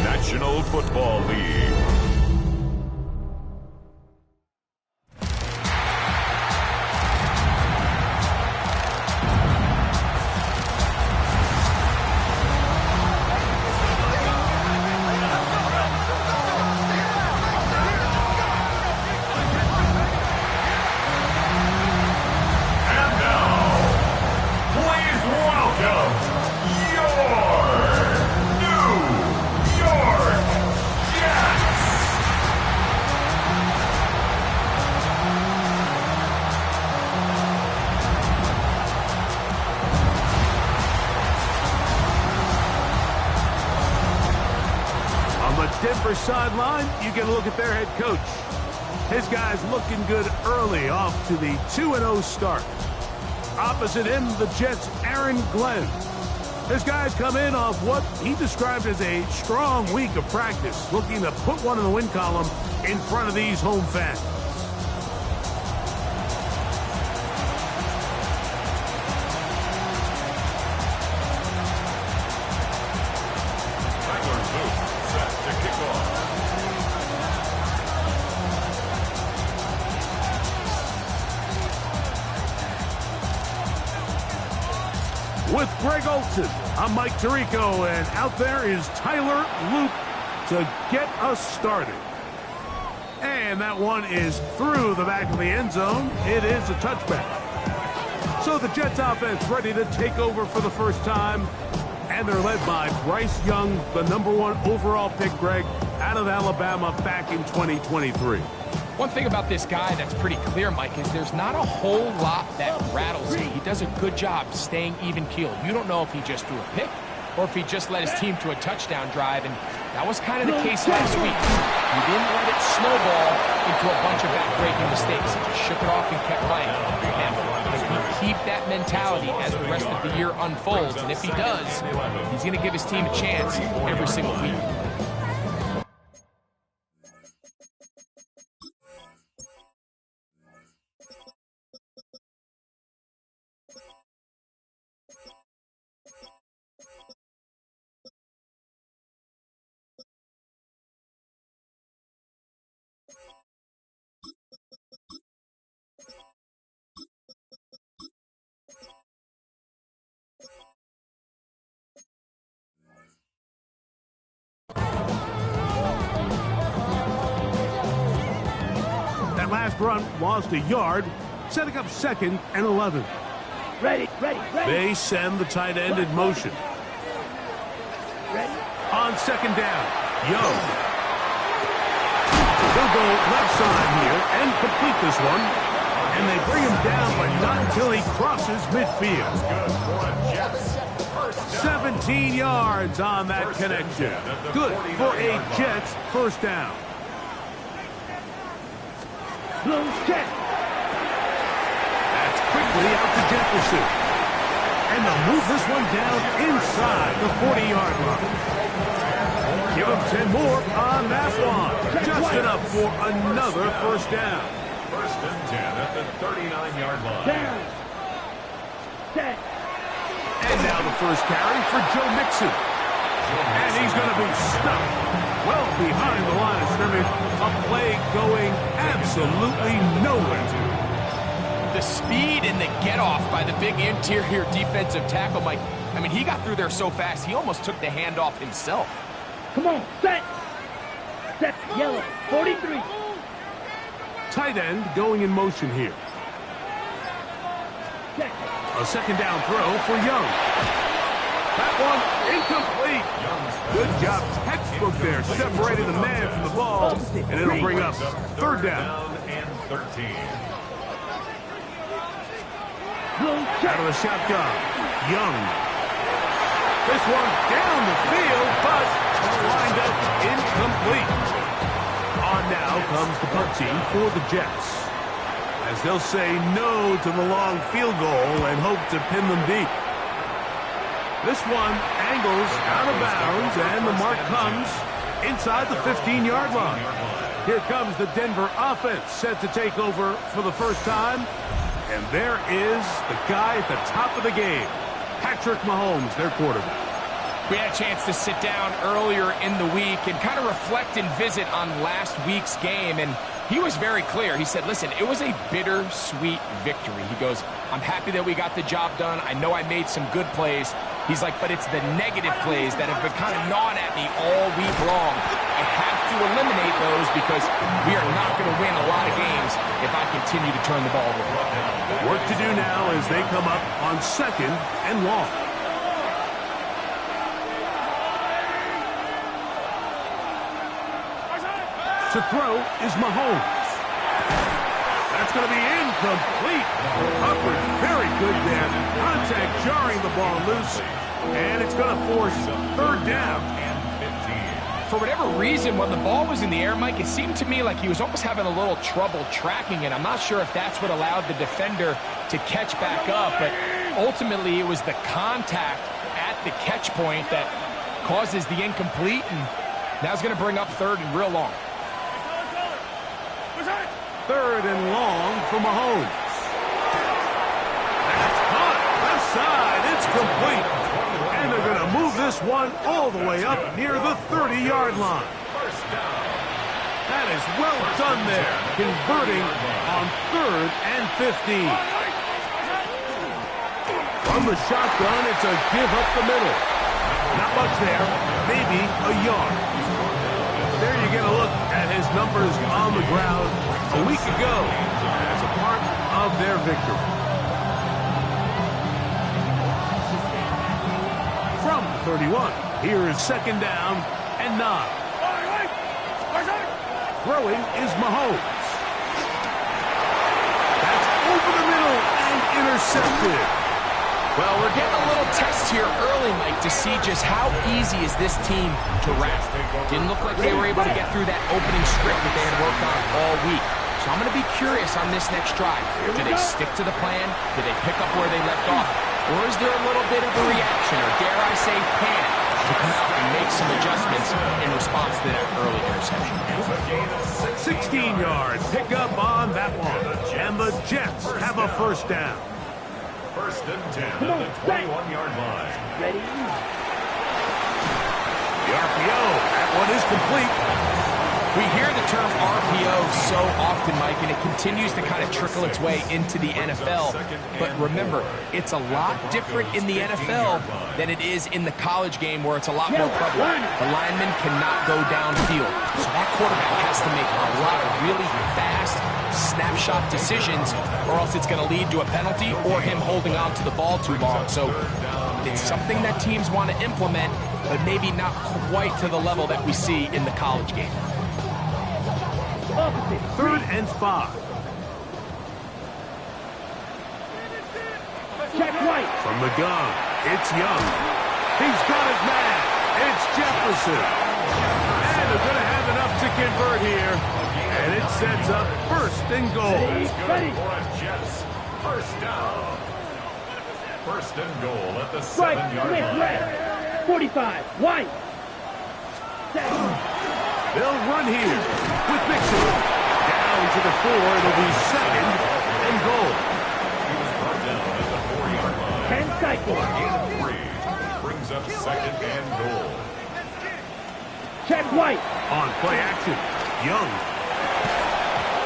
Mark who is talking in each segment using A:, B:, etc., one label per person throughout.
A: National Football League.
B: Denver sideline, you get a look at their head coach. His guy's looking good early off to the 2-0 start. Opposite him, the Jets' Aaron Glenn. His guys come in off what he described as a strong week of practice, looking to put one in the win column in front of these home fans. With Greg Olson, I'm Mike Tirico, and out there is Tyler Luke to get us started. And that one is through the back of the end zone. It is a touchback. So the Jets offense ready to take over for the first time, and they're led by Bryce Young, the #1 overall pick, Greg, out of Alabama back in 2023.
C: One thing about this guy that's pretty clear, Mike, is there's not a whole lot that rattles him. He does a good job staying even-keeled. You don't know if he just threw a pick or if he just led his team to a touchdown drive, and that was kind of the case last week. He didn't let it snowball into a bunch of back-breaking mistakes. He just shook it off and kept playing. Now, if he keep that mentality as the rest of the year unfolds, and if he does, he's going to give his team a chance every single week.
B: Last run lost a yard, setting up 2nd and 11.
D: Ready.
B: They send the tight end in motion.
D: Ready.
B: On 2nd down, Young. They'll go left side here and complete this one. And they bring him down, but not until he crosses midfield. 17 yards on that connection. Good for a Jets first down.
D: Check.
B: That's quickly out to Jefferson. And they'll move this one down inside the 40-yard line. Give them 10 more on that one. Just enough for another first down.
A: 1st and 10 at the 39-yard line.
D: Down. Set.
B: And now the first carry for Joe Mixon. And he's going to be stuck well behind the line of scrimmage. A play going absolutely nowhere.
C: The speed and the get-off by the big interior defensive tackle, Mike. I mean, he got through there so fast, he almost took the handoff himself.
D: Come on, set. Set, yellow, 43.
B: Tight end going in motion here.
D: Set.
B: A 2nd down throw for Young. That one incomplete. Good job, textbook there, separating the man from the ball, and it'll bring up 3rd down.
A: And 13.
B: Out of the shotgun, Young. This one down the field, but lined up incomplete. On now comes the punt team for the Jets, as they'll say no to the long field goal and hope to pin them deep. This one angles out of bounds, and the mark comes inside the 15-yard line. Here comes the Denver offense set to take over for the first time. And there is the guy at the top of the game, Patrick Mahomes, their quarterback.
C: We had a chance to sit down earlier in the week and kind of reflect and visit on last week's game, and he was very clear. He said, listen, it was a bittersweet victory. He goes, I'm happy that we got the job done. I know I made some good plays. He's like, but it's the negative plays that have been kind of gnawing at me all week long. I have to eliminate those because we are not going to win a lot of games if I continue to turn the ball over.
B: Work to do now as they come up on 2nd and long. To throw is Mahomes. That's going to be incomplete. Upward, very good there. Contact jarring the ball loose, and it's going to force 3rd down.
C: For whatever reason, when the ball was in the air, Mike, it seemed to me like he was almost having a little trouble tracking it. I'm not sure if that's what allowed the defender to catch back up, but ultimately it was the contact at the catch point that causes the incomplete, and now it's going to bring up 3rd and real long.
B: 3rd and long for Mahomes. That's caught. Left side. It's complete. And they're going to move this one all the way up near the 30-yard line. That is well done there. Converting on 3rd and 15. From the shotgun, it's a give up the middle. Not much there. Maybe a yard. There you get a look at his numbers on the ground a week ago as a part of their victory. From 31, here is 2nd down and 9. Throwing is Mahomes. That's over the middle and intercepted.
C: Well, we're getting a little test here early, Mike, to see just how easy is this team to wrap. Didn't look like they were able to get through that opening script that they had worked on all week. So I'm going to be curious on this next drive. Do they stick to the plan? Do they pick up where they left off? Or is there a little bit of a reaction, or dare I say panic, to come out and make some adjustments in response to that early interception?
B: 16 yards, pick up on that one. And the Jets have a 1st down.
A: 1st and 10 at the 21-yard line.
D: Ready?
B: The RPO, that one is complete.
C: We hear the term RPO so often, Mike, and it continues to kind of trickle its way into the NFL. But remember, it's a lot different in the NFL than it is in the college game where it's a lot more prevalent. The lineman cannot go downfield. So that quarterback has to make a lot of really fast snapshot decisions, or else it's going to lead to a penalty or him holding on to the ball too long. So it's something that teams want to implement, but maybe not quite to the level that we see in the college game.
B: 3rd and 5.
D: Check right.
B: From the gun, it's Young. He's got his man. It's Jefferson. And they're going to have enough to convert here. And it sets up 1st and goal.
D: Ready.
A: 1st down. 1st and goal at the
D: Strike.
A: 7-yard line.
D: Left. 45. White.
B: They'll run here with Mixon. Down to the 4. It'll be 2nd and goal.
A: He was brought down at the 4-yard line.
D: 10 cycles.
A: Gain of 3. Brings up 2nd and goal.
D: Check White.
B: On play action, Young.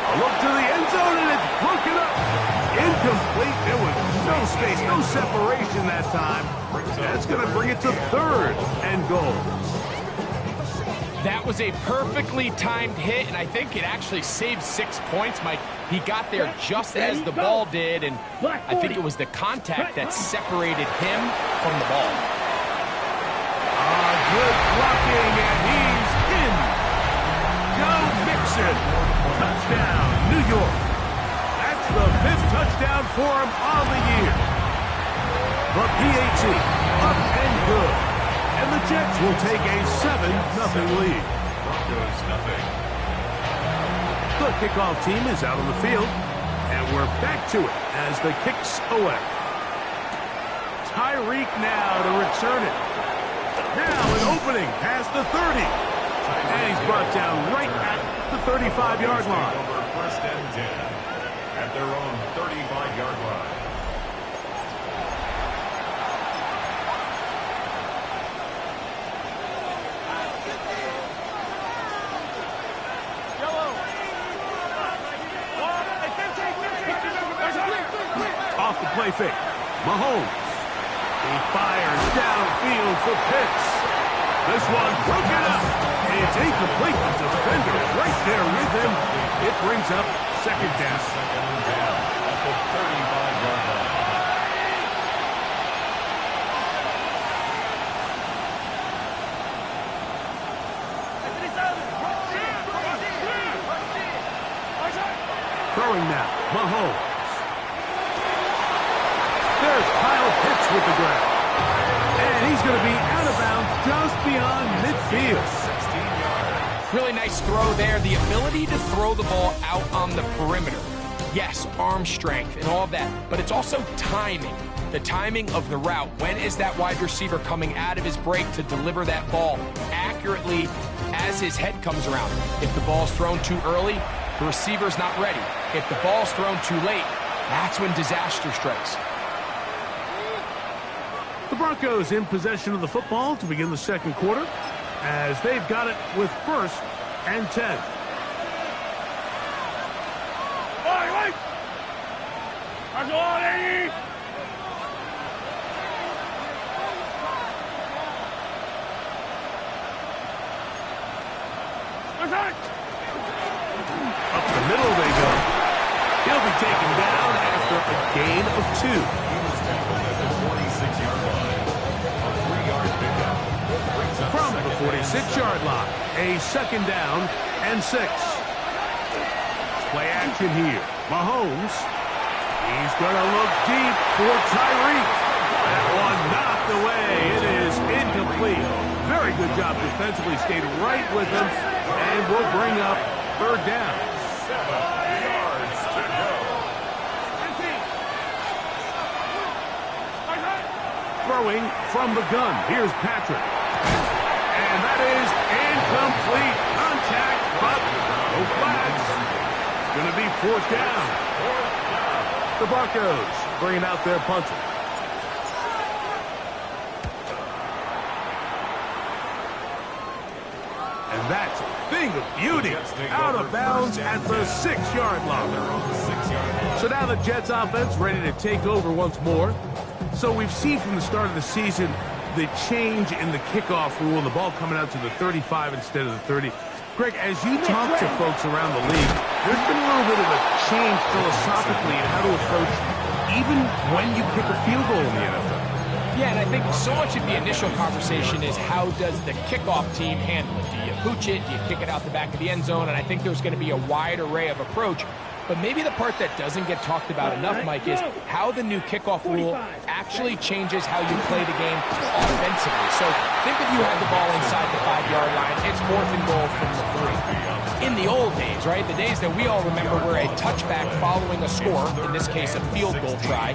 B: A look to the end zone, and it's broken up. Incomplete. There was no space, no separation that time. That's going to bring it to 3rd and goal.
C: That was a perfectly timed hit, and I think it actually saved 6 points, Mike. He got there just as the ball did, and I think it was the contact that separated him from the ball.
B: Good blocking, and he's in. Joe Mixon. Touchdown, New York. That's the 5th touchdown for him on the year. The PAT, up and good. And the Jets will take a 7-0 lead.
A: Broncos nothing.
B: The kickoff team is out on the field, and we're back to it as the kicks away. Tyreek now to return it. Now an opening past the 30. And he's brought down right at the 35-yard line.
A: Over 1st and 10 at their own 35-yard line.
B: fadeaway fake. Mahomes. He fires downfield for Pitts. This one broken up. It's incomplete. The defender right there with him. It brings up second down.
A: Second down at the 35-yard line.
B: Throwing now, Mahomes. There's Kyle Pitts with the grab. And he's going to be out of bounds just beyond midfield.
A: 16 yards.
C: Really nice throw there. The ability to throw the ball out on the perimeter. Yes, arm strength and all of that, but it's also timing. The timing of the route. When is that wide receiver coming out of his break to deliver that ball accurately as his head comes around? If the ball's thrown too early, the receiver's not ready. If the ball's thrown too late, that's when disaster strikes.
B: The Broncos in possession of the football to begin the second quarter as they've got it with 1st and 10. Up the middle they go. He'll be taken down after a gain of 2.
A: He was tackled at the 46-yard line. A 3-yard pickup. Brings up
B: From the
A: second and
B: 46-yard line, a second down and 6. Play action here. Mahomes. He's going to look deep for Tyreek. That one knocked away. It is incomplete. Very good job defensively. Stayed right with him. And will bring up 3rd down.
A: 7 yards to go.
B: Throwing from the gun. Here's Patrick. And that is incomplete. Contact, but no flags. It's going to be 4th down. The Broncos bringing out their punter. And that's a thing of beauty. Out of bounds at the 6-yard line. So now the Jets offense ready to take over once more. So we've seen from the start of the season the change in the kickoff rule, the ball coming out to the 35 instead of the 30. Greg, as you talk to folks around the league, there's been a little bit of a change philosophically in how to approach even when you kick a field goal in the NFL.
C: Yeah, and I think so much of the initial conversation is how does the kickoff team handle it? Do you pooch it? Do you kick it out the back of the end zone? And I think there's going to be a wide array of approach. But maybe the part that doesn't get talked about enough, Mike, is how the new kickoff rule actually changes how you play the game offensively. So think if you had the ball inside the 5-yard line, it's 4th and goal from the 3. In the old days, right, the days that we all remember where a touchback following a score, in this case a field goal try,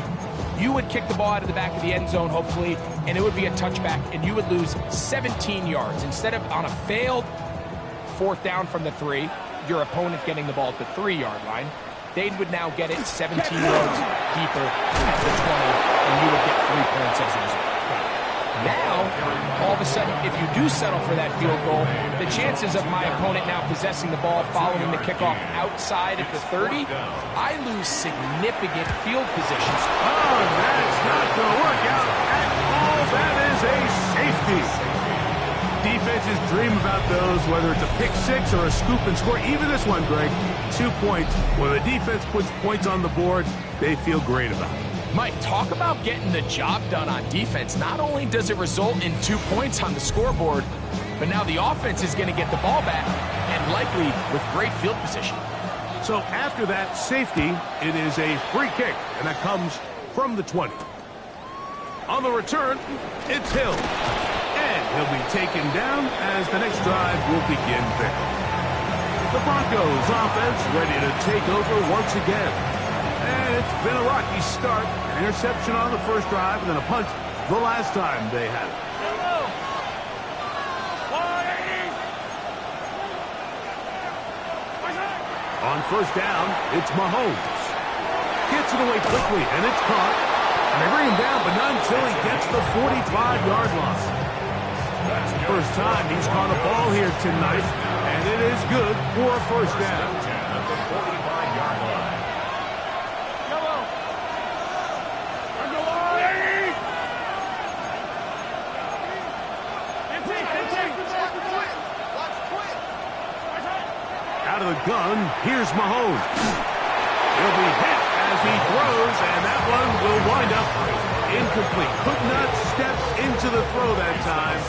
C: you would kick the ball out of the back of the end zone, hopefully, and it would be a touchback, and you would lose 17 yards. Instead of on a failed 4th down from the 3, your opponent getting the ball at the 3-yard line, they would now get it 17 yards deeper at the 20, and you would get 3 points as a result. Now, all of a sudden, if you do settle for that field goal, the chances of my opponent now possessing the ball following the kickoff outside of the 30, I lose significant field positions.
B: Oh, that's not going to work out at all. That is a safety. Defenses dream about those, whether it's a pick 6 or a scoop and score. Even this one, Greg, 2 points. When the defense puts points on the board, they feel great about it.
C: Mike, talk about getting the job done on defense. Not only does it result in 2 points on the scoreboard, but now the offense is going to get the ball back, and likely with great field position.
B: So after that safety, it is a free kick, and that comes from the 20. On the return, it's Hill. And he'll be taken down as the next drive will begin there. The Broncos offense ready to take over once again. And it's been a rocky start. An interception on the first drive and then a punt the last time they had it. On first down, it's Mahomes. Gets it away quickly, and it's caught. And they bring him down, but not until he gets the 45-yard line. First time he's caught a ball here tonight, and it is good for a first down.
A: At the 45-yard line.
B: out of the gun. Here's Mahomes. He'll be hit as he throws, and that one will wind up incomplete. Could not step into the throw that time.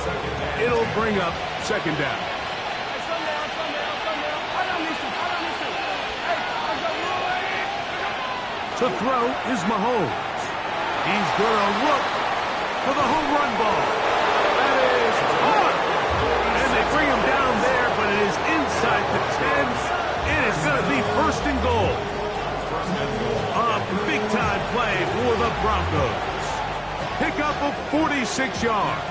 B: It'll bring up second down. To throw is Mahomes. He's going to look for the home run ball. That is caught. And they bring him down there, but it is inside the 10. It is going to be first and goal. A big-time play for the Broncos. Pickup of 46 yards.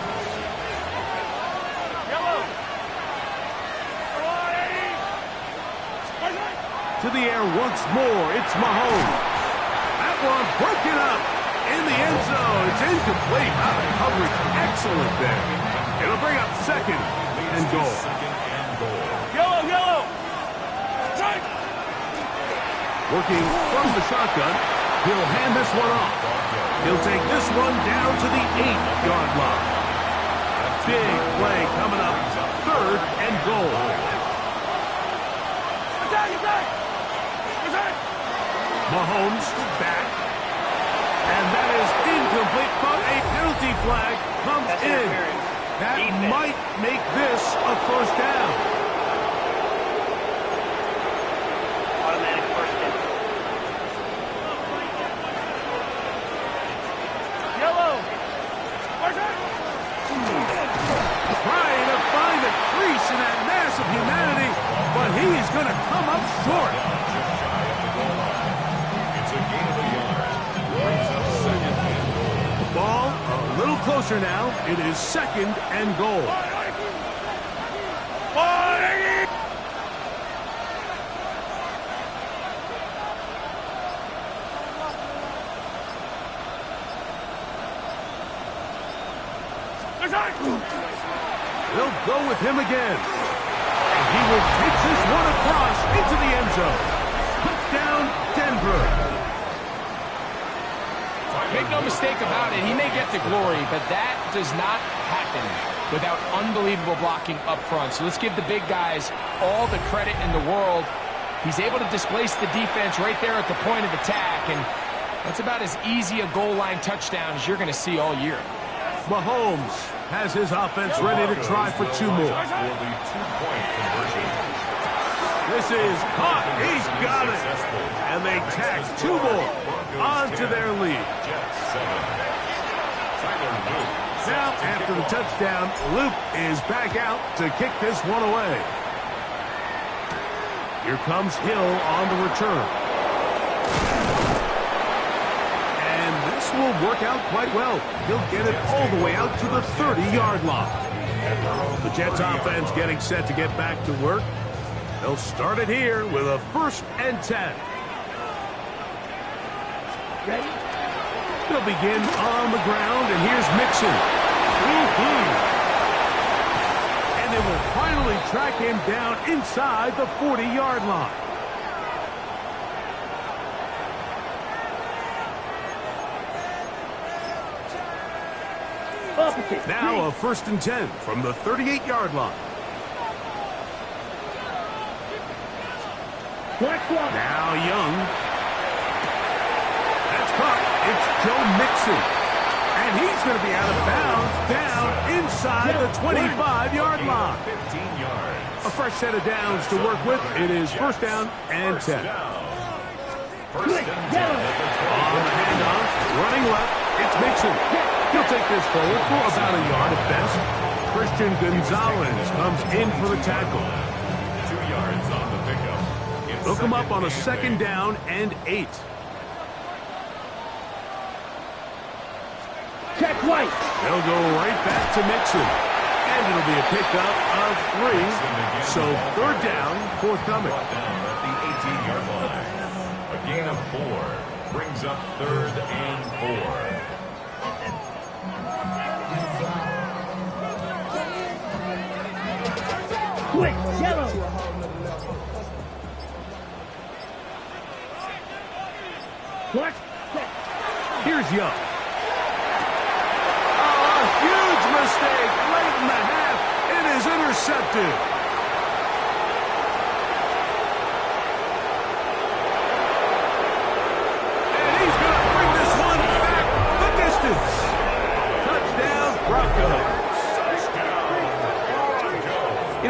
B: To the air once more, it's Mahomes. That one broken up in the end zone. It's incomplete. Coverage excellent there. It'll bring up second and goal.
D: Yellow.
B: Working from the shotgun, he'll hand this one off. He'll take this one down to the 8-yard line. Big play coming up, third and goal. Mahomes back. And that is incomplete, but a penalty flag comes in. That might make this a first down.
D: Automatic first down. Yellow.
B: Trying to find a crease in that mass of humanity, but he's going to come up short.
A: It's a gain of a yard. Brings up second and goal.
B: Ball a little closer now. It is second and goal. They'll go with him again. And he will take this one across into the end zone. Touchdown, Denver.
C: Make no mistake about it, he may get the glory, but that does not happen without unbelievable blocking up front. So let's give the big guys all the credit in the world. He's able to displace the defense right there at the point of attack, and that's about as easy a goal line touchdown as you're going to see all year.
B: Mahomes has his offense ready to try for two more.
A: For the two-point conversion.
B: This is caught. He's got it. And they tack two more onto their lead. Now, after the touchdown, Luke is back out to kick this one away. Here comes Hill on the return. And this will work out quite well. He'll get it all the way out to the 30-yard line. The Jets offense getting set to get back to work. They'll start it here with a 1st and 10.
D: Ready?
B: They'll begin on the ground, and here's Mixon. And they will finally track him down inside the 40-yard line.
D: Opposite.
B: Now a 1st and 10 from the 38-yard line.
D: Black one.
B: Now Young. That's caught. It's Joe Mixon. And he's going to be out of bounds down inside the 25-yard line.
A: 15 yards.
B: A fresh set of downs to work with. It is 1st down and 10.
A: First and 10.
B: On the handoff, running left, it's Mixon. He'll take this forward for about a yard at best. Christian Gonzalez comes in for the tackle.
A: 2 yards on the pickup. It's
B: Look him up on a
A: second
B: 2nd down and 8.
D: Check White.
B: They'll go right back to Mixon. And it'll be a pickup of 3. So 3rd down, forthcoming.
A: Brought down at the 18-yard line. A gain of 4 brings up 3rd and 4.
D: Quick. Yellow. Black.
B: Here's Young. Oh, a huge mistake late in the half. It is intercepted.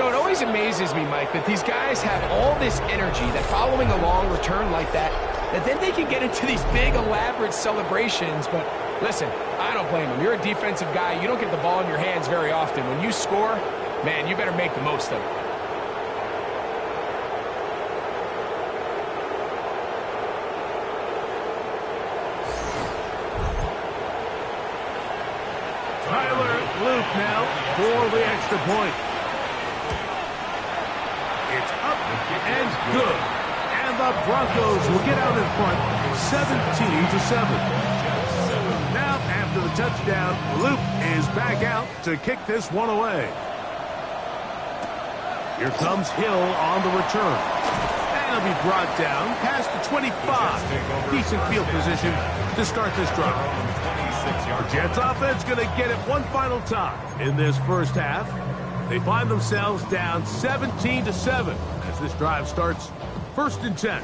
C: it always amazes me, Mike, that these guys have all this energy, that following a long return like that then they can get into these big, elaborate celebrations. But listen, I don't blame them. You're a defensive guy. You don't get the ball in your hands very often. When you score, man, you better make the most of it.
B: Luke now for the extra point. It's up and good. And the Broncos will get out in front 17-7. Now, after the touchdown, Luke is back out to kick this one away. Here comes Hill on the return. And he'll be brought down past the 25. Decent field position to start this drive. The Jets offense going to get it one final time in this first half. They find themselves down 17-7 as this drive starts 1st and 10.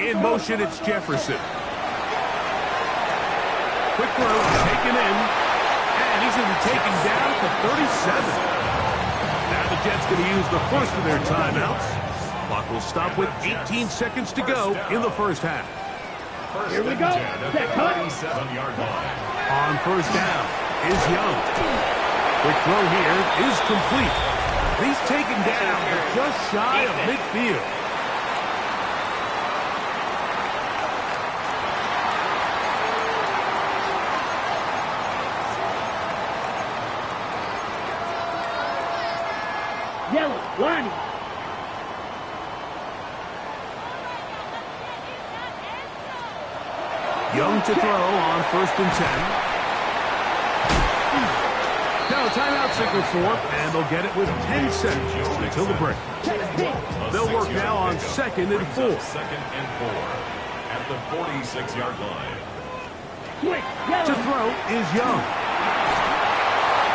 B: In motion, it's Jefferson. Quick throw, taken in, and he's going to be taken down to 37. Now the Jets going to use the first of their timeouts. Clock will stop with 18 seconds to go in the first half.
D: Here we go.
B: On first down is Young. Quick throw here is complete. He's taken down just shy of midfield.
D: Yellow, Lonnie.
B: Young to throw on 1st and 10. Now timeout signal for, and they'll get it with 10 seconds until the break. They'll work now on 2nd and 4.
A: 2nd and 4 at the 46-yard line.
B: To throw is Young.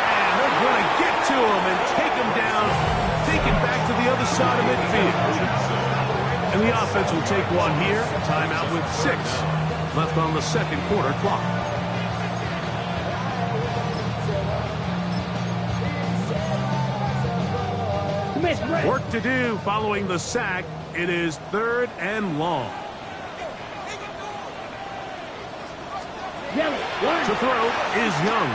B: And they're going to get to him and take him down, take it back to the other side of midfield. And the offense will take one here. Timeout with 6 left on the second quarter clock. Work to do following the sack. It is 3rd and long. To throw is Young.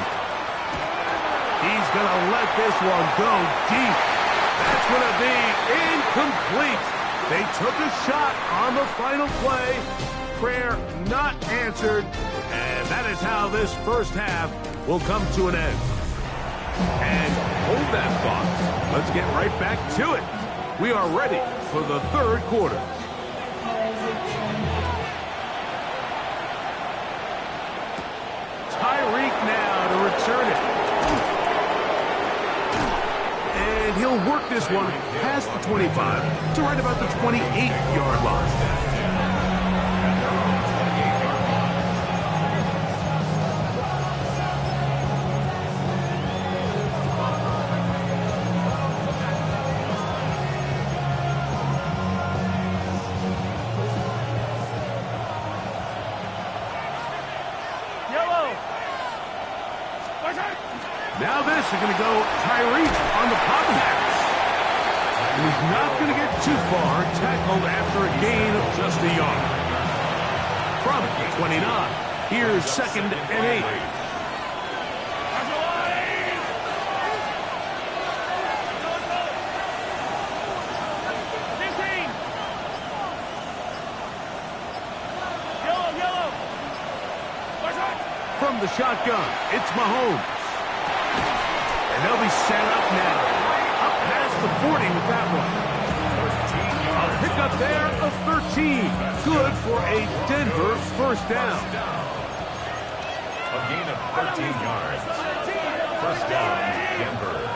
B: He's going to let this one go deep. That's going to be incomplete. They took a shot on the final play. Prayer not answered. And that is how this first half will come to an end. And hold that thought. Let's get right back to it. We are ready for the third quarter. Tyreek now to return it. And he'll work this one past the 25 to right about the 28-yard line. Now this is going to go Tyreek on the pop pass. And he's not going to get too far, tackled after a gain of just a yard. From 29, here's 2nd and 8. From the shotgun, it's Mahomes. And they'll be set up now. Up past the 40 with that one. A pickup there of 13. Good for a Denver first down.
A: A gain of 13 yards. First down, Denver.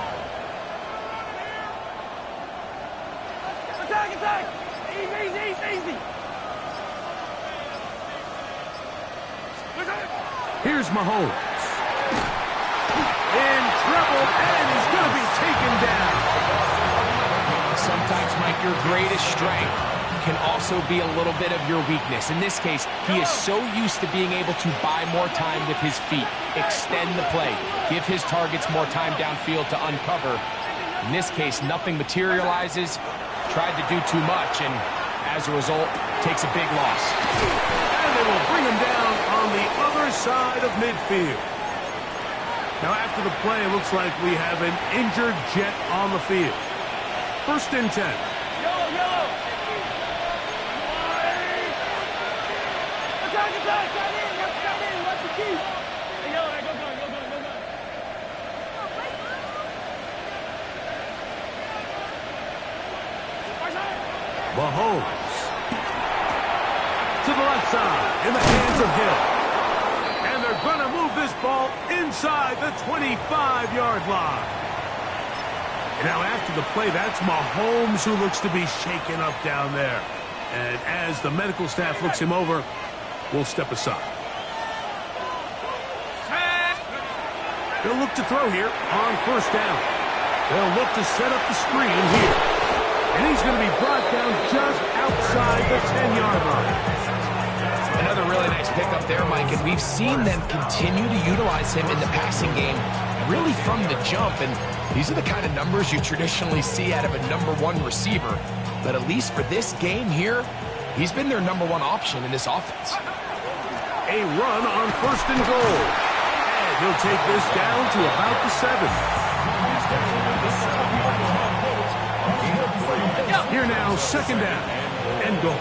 D: Attack, attack! Easy.
B: Here's Mahomes. In trouble, and he's going to be taken down.
C: Sometimes, Mike, your greatest strength can also be a little bit of your weakness. In this case, he is so used to being able to buy more time with his feet, extend the play, give his targets more time downfield to uncover. In this case, nothing materializes, tried to do too much, and as a result, takes a big loss.
B: And they will bring him down on the other side of midfield. Now, after the play, it looks like we have an injured Jet on the field. 1st and 10.
D: Yellow. Attack. Got in. Watch the key. Hey, yellow, go gun.
B: Mahomes. To the left side, in the hands of Hill. And they're going to move this ball inside the 25-yard line. And now after the play, that's Mahomes who looks to be shaken up down there. And as the medical staff looks him over, we'll step aside. They'll look to throw here on 1st down. They'll look to set up the screen here. And he's going to be brought down just outside the 10-yard line.
C: Another really nice pickup there, Mike, and we've seen them continue to utilize him in the passing game really from the jump, and these are the kind of numbers you traditionally see out of a #1 receiver, but at least for this game here, he's been their #1 option in this offense.
B: A run on 1st and goal, and he'll take this down to about the 7. Here now, 2nd down and goal.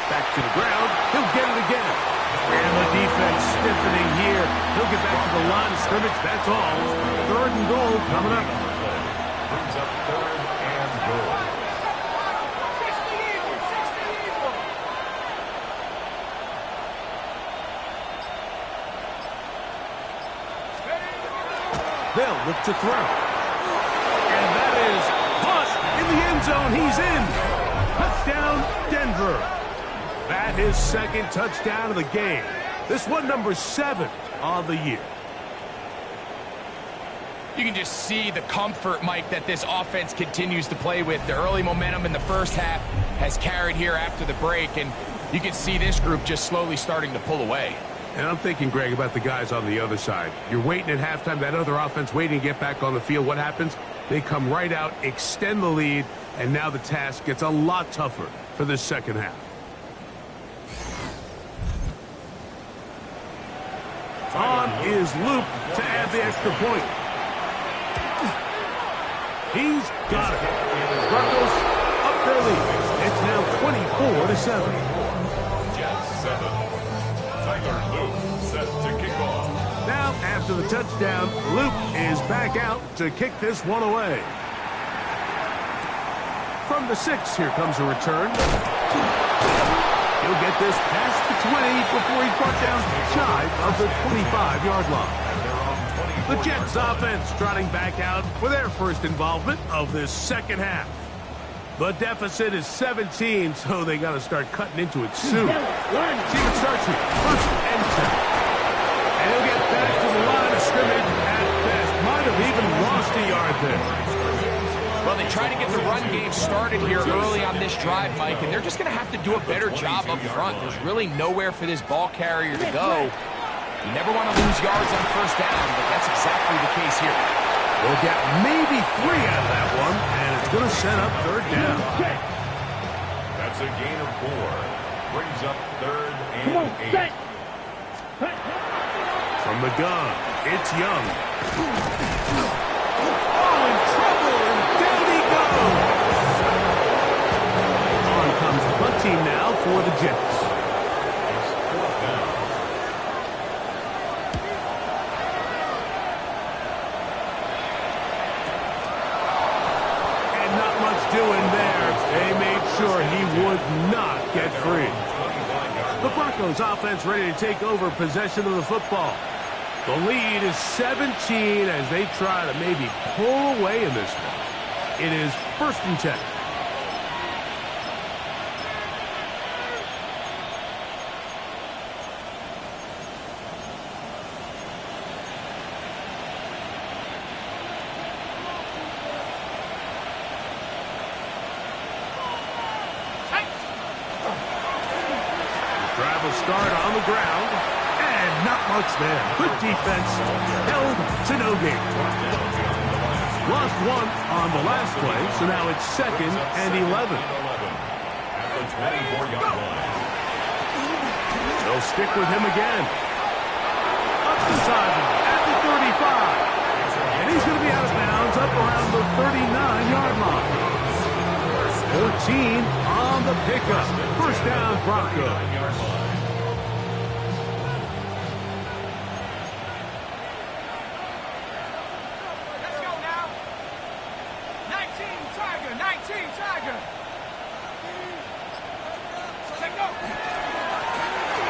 B: Back to the ground. He'll get it again. And the defense stiffening here. He'll get back to the line of scrimmage. That's all. 3rd and goal coming up.
A: Brings up 3rd and goal.
B: They'll look to throw. And that is caught in the end zone. He's in. Touchdown, Denver. That is 2nd touchdown of the game. This one, number 7 on the year.
C: You can just see the comfort, Mike, that this offense continues to play with. The early momentum in the first half has carried here after the break, and you can see this group just slowly starting to pull away.
B: And I'm thinking, Greg, about the guys on the other side. You're waiting at halftime, that other offense waiting to get back on the field. What happens? They come right out, extend the lead, and now the task gets a lot tougher for this second half. On is Luke to add the extra point. He's got it. Broncos up their lead. It's now 24-7.
A: Jets 7. Tyler Luke set to kick off.
B: Now, after the touchdown, Luke is back out to kick this one away. From the 6, here comes a return. He'll get this past the 20 before he's brought down shy of the 25-yard line. The Jets offense trotting back out for their first involvement of this second half. The deficit is 17, so they got to start cutting into it soon. See what starts here. 1st and 10. And he'll get back to the line of scrimmage at best. Might have even lost a yard there.
C: Well, they try to get the run game started here early on this drive, Mike, and they're just going to have to do a better job up front. There's really nowhere for this ball carrier to go. You never want to lose yards on 1st down, but that's exactly the case here.
B: We'll get maybe 3 out of that one, and it's going to set up 3rd down.
A: That's a gain of 4. Brings up 3rd and 8.
B: From the gun, it's Young. Oh, in trouble, and down he goes. On comes the punt team now for the Jets. Doing there, they made sure he would not get free. The Broncos offense ready to take over possession of the football. The lead is 17 as they try to maybe pull away in this one. It is 1st and 10. to start on the ground. And not much there. Good defense. Held to no gain. Lost one on the last play, so now it's 2nd and 11.
A: At the 24-yard line.
B: They'll stick with him again. Up the sideline at the 35. And he's going to be out of bounds up around the 39-yard line. 14 on the pickup. First down, Broncos.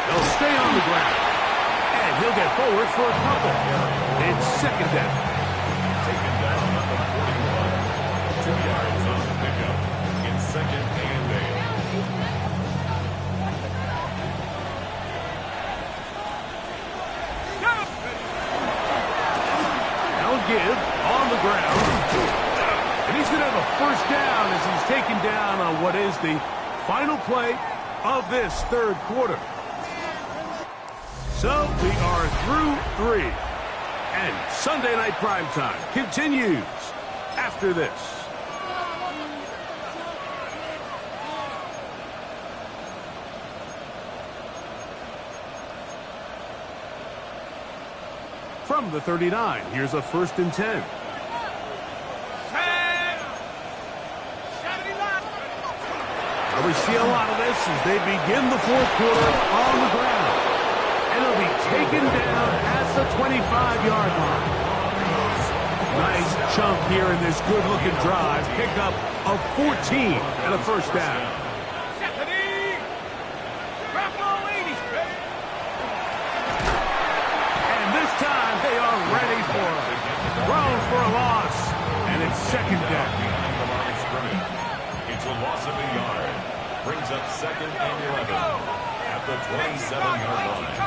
B: They'll stay on the ground. And he'll get forward for a couple. It's 2nd down.
A: Taken down at the 41. 2 yards on the pickup. It's 2nd and 8.
B: Now give on the ground. And he's going to have a first down as he's taken down on what is the final play of this 3rd quarter. So we are through 3. And Sunday Night Primetime continues after this. From the 39, here's a 1st and 10. Well, we see a lot of this as they begin the 4th quarter on the ground. And it'll be taken down at the 25-yard line. Nice chunk here in this good-looking drive. Pickup of 14 and a first down. And this time they are ready for it. Thrown for a loss. And it's 2nd down.
A: It's a loss of a yard. Brings up 2nd and 11 at the 27-yard line.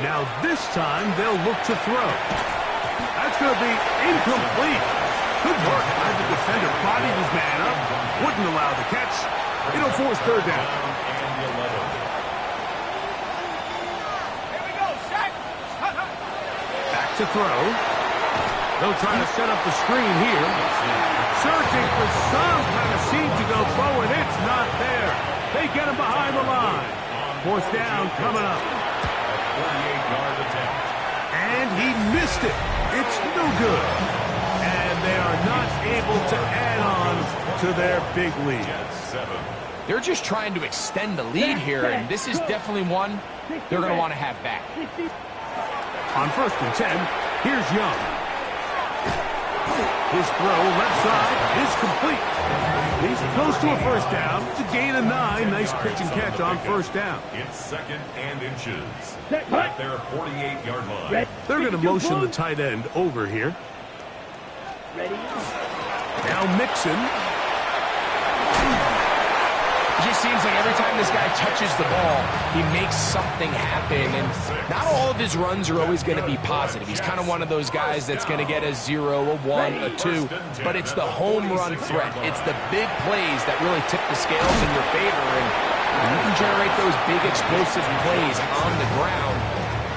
B: Now this time they'll look to throw. That's going to be incomplete. Good work by the defender. Bodied his man up. Wouldn't allow the catch. It'll force 3rd down. Back to throw. They'll try to set up the screen here. Searching for some kind of seam to go forward. It's not there. They get him behind the line. 4th down coming up.
A: 48-yard attempt.
B: And he missed it. It's no good. And they are not able to add on to their big lead.
C: They're just trying to extend the lead here, and this is definitely one they're going to want to have back.
B: On 1st and 10, here's Young. His throw left side is complete. He's close to a first down. It's a gain of 9. Nice pitch and catch on 1st down.
A: It's 2nd and inches at their 48-yard line.
B: They're going to motion the tight end over here. Now Mixon.
C: It just seems like every time this guy touches the ball, he makes something happen. And not all of his runs are always going to be positive. He's kind of one of those guys that's going to get a 0, a 1, a 2. But it's the home run threat. It's the big plays that really tip the scales in your favor. And you can generate those big explosive plays on the ground.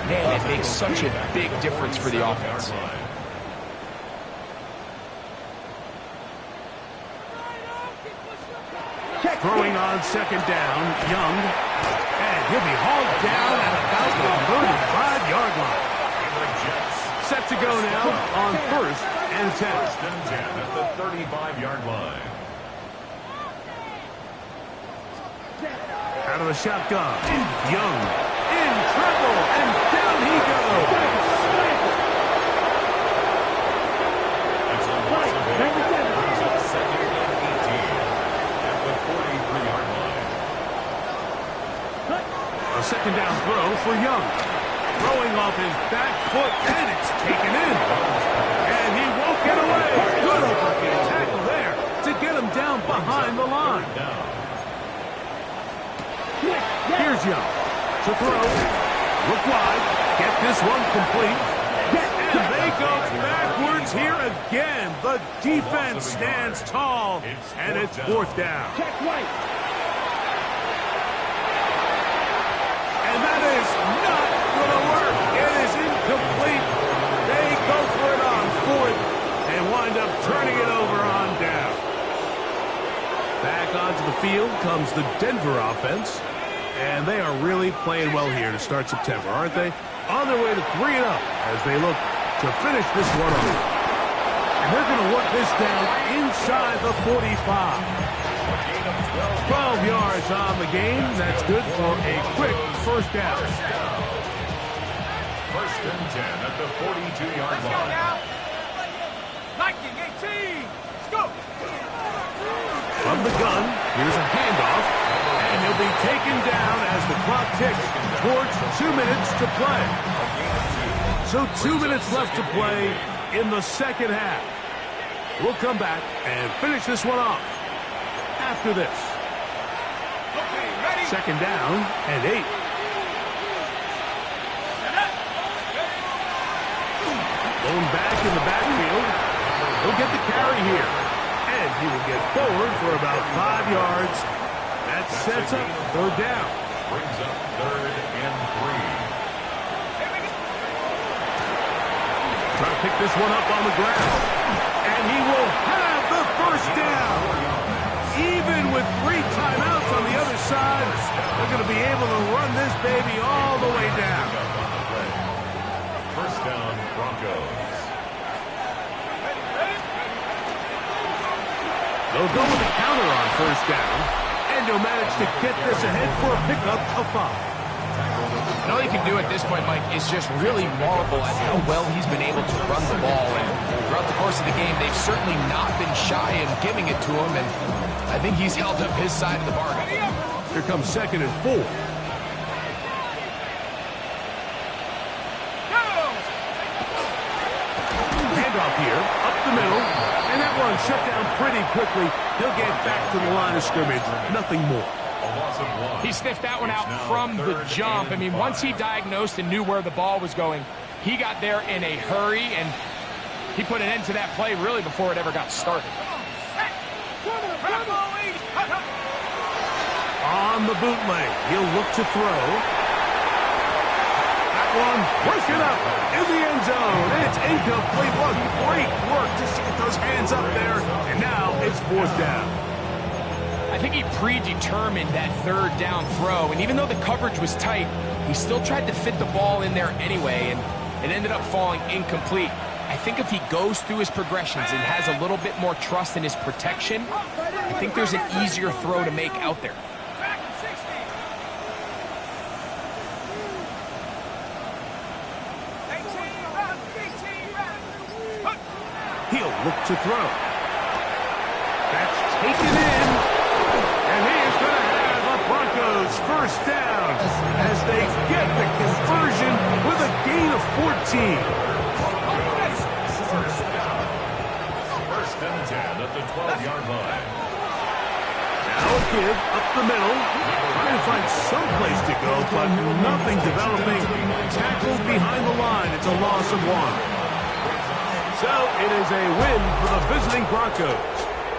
C: Man, it makes such a big difference for the offense.
B: Throwing on 2nd down, Young. And he'll be hauled down at about the 35-yard line. Set to go now on 1st and 10.
A: 1st and 10 at the 35-yard line.
B: Out of the shotgun. Young in trouble, and down he goes.
A: It's a loss of 8. Brings up 2nd and 18 at the 43-yard line.
B: A 2nd down throw for Young. Throwing off his back foot, and it's taken in. And he won't get away. Good overhand tackle there to get him down behind the line. Here's Young to throw. Look wide. Get this one complete. And they go backwards here again. again. The defense stands tall, and it's fourth down.
D: Check right.
B: And that is not going to work. It is incomplete. They go for it on fourth and wind up turning it over on down. Back onto the field comes the Denver offense. And they are really playing well here to start September, aren't they? On their way to 3-0 as they look to finish this one off. And they're going to work this down inside the 45. 12 yards on the game. That's good for a quick first down.
A: First and 10 at the 42-yard line.
E: Let's go now. Lightning 18. Let's go.
B: From the gun, here's a handoff. And he'll be taken down as the clock ticks towards 2 minutes to play. So 2 minutes left to play in the second half. We'll come back and finish this one off after this.
E: Okay, ready?
B: Second down and 8. Going back in the backfield. He'll get the carry here. And he will get forward for about 5 yards. That sets up third down.
A: Brings up 3rd and 3.
B: Try to pick this one up on the ground. And he will have the first down. Even with 3 timeouts on the other side, they're going to be able to run this baby all the way down.
A: First down, Broncos.
B: They'll go with the counter on first down. And he'll manage to get this ahead for a pickup of 5.
C: And all you can do at this point, Mike, is just really marvel at how well he's been able to run the ball. And throughout the course of the game, they've certainly not been shy in giving it to him. And I think he's held up his side of the bargain.
B: Here comes 2nd and 4. Handoff here, up the middle. And that one shut down pretty quickly. He'll get back to the line of scrimmage. Nothing more.
A: A loss of 1.
C: He sniffed that one out from the jump. I mean, once he diagnosed and knew where the ball was going, he got there in a hurry, and he put an end to that play really before it ever got started.
B: On the bootleg, he'll look to throw. That one working up in the end zone. It's incomplete. What great work just to get those hands up there. And now it's fourth down.
C: I think he predetermined that third down throw, and even though the coverage was tight, he still tried to fit the ball in there anyway, and it ended up falling incomplete. I think if he goes through his progressions and has a little bit more trust in his protection, I think there's an easier throw to make out there.
B: He'll look to throw. That's taken in. And he is going to have the Broncos first down as they get the conversion with a gain of 14.
A: First and 10 at the 12-yard line.
B: Now a give up the middle. Trying to find some place to go, but nothing developing. Tackled behind the line. It's a loss of 1. So it is a win for the visiting Broncos.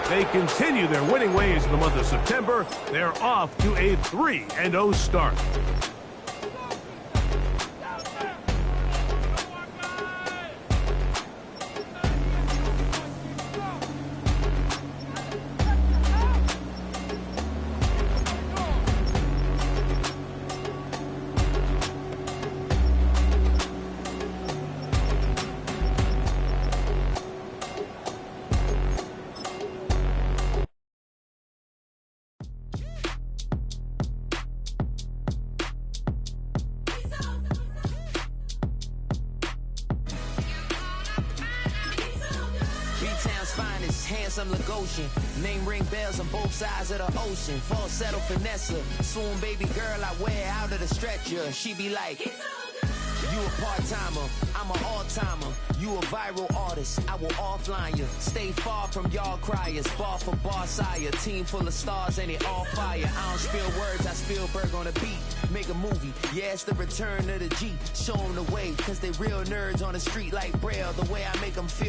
B: They continue their winning ways in the month of September. They're off to a 3-0 start.
F: Handsome Lagosian, name ring bells on both sides of the ocean. Falsetto Vanessa, swoon baby girl I wear out of the stretcher. She be like, you a part-timer, I'm an all-timer. You a viral artist, I will offline you. Stay far from y'all criers, bar for bar sire. Team full of stars and it all fire. I don't spill words, I spill Berg on a beat. Make a movie, yeah, it's the return of the G. Show them the way, cause they real nerds on the street like Braille. The way I make them feel